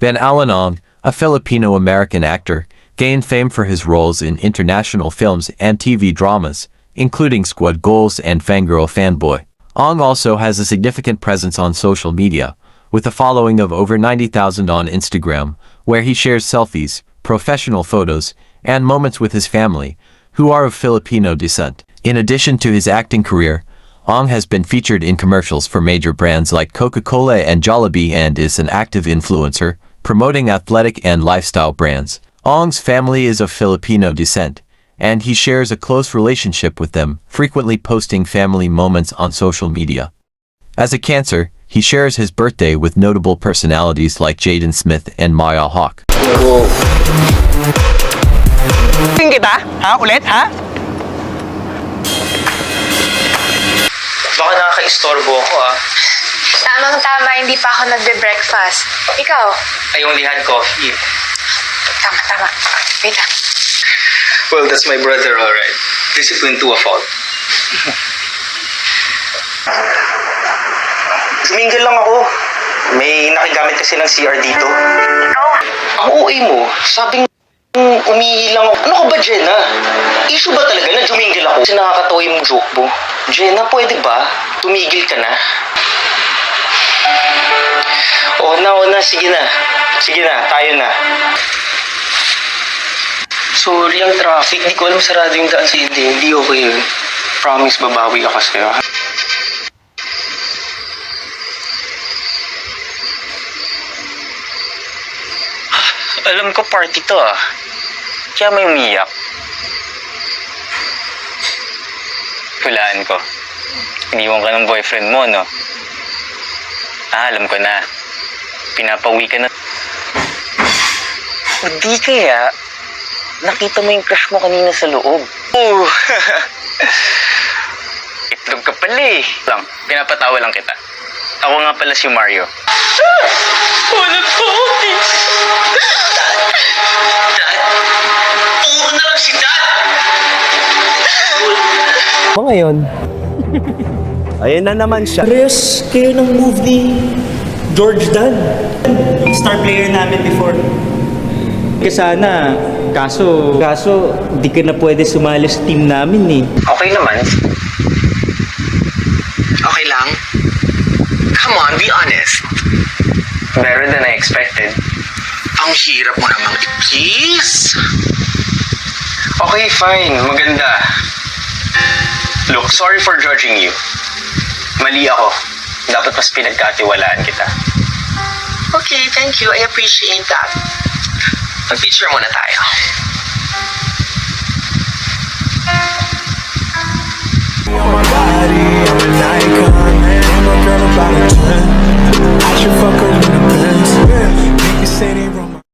Van Alan Ong, a Filipino-American actor, gained fame for his roles in international films and TV dramas, including Squad Goals and Fangirl Fanboy. Ong also has a significant presence on social media, with a following of over 90,000 on Instagram, where he shares selfies, professional photos, and moments with his family, who are of Filipino descent. In addition to his acting career, Ong has been featured in commercials for major brands like Coca-Cola and Jollibee and is an active influencer, promoting athletic and lifestyle brands. Ong's family is of Filipino descent, and he shares a close relationship with them, frequently posting family moments on social media. As a Cancer, he shares his birthday with notable personalities like Jaden Smith and Maya Hawke. Kita? Ha? Ulit, ha? Baka nakaka-istorbo ako Tamang-tama, hindi pa ako nagbe-breakfast. Ikaw? I only had coffee. Tama. Wait lang. Well, that's my brother, alright. Discipline to a fault. Sumingle lang ako. May nakigamit kasi ng CR dito. Ang OA mo, sabing umihi lang ako. Ano ka ba, Jenna? Issue ba talaga na jumingil ako? Kasi nakakatawa yung joke mo. Jenna, pwede ba? Tumigil ka na. Oo na. Sige na. Tayo na. Sorry ang traffic. Di ko alam sarado yung daan sa hindi okay yun. Promise, babawi ako sa'yo. Alam ko party to Kaya may umiyak. Hulaan ko. Iniwan ka ng boyfriend mo, no? Alam ko na. Pinapawi ka na. O di kaya, nakita mo yung crush mo kanina sa loob. Oh! Itlog ka pala Pinapatawa lang kita. Ako nga pala si Mario. Walang focus! Dad! Puro na lang si Dad! Ngayon, ayan na naman siya. Parehas kayo ng move ni George Dan. Star player namin before. Sana, kaso di ka na pwede sumali sa team namin Okay naman. Okay lang. Come on, be honest. Better than I expected. Ang hirap mo namang i-kiss. Okay, fine. Maganda. Look, sorry for judging you. Mali ako. Dapat mas pinagkatiwalaan kita. Okay, thank you. I appreciate that. Mag-picture muna tayo.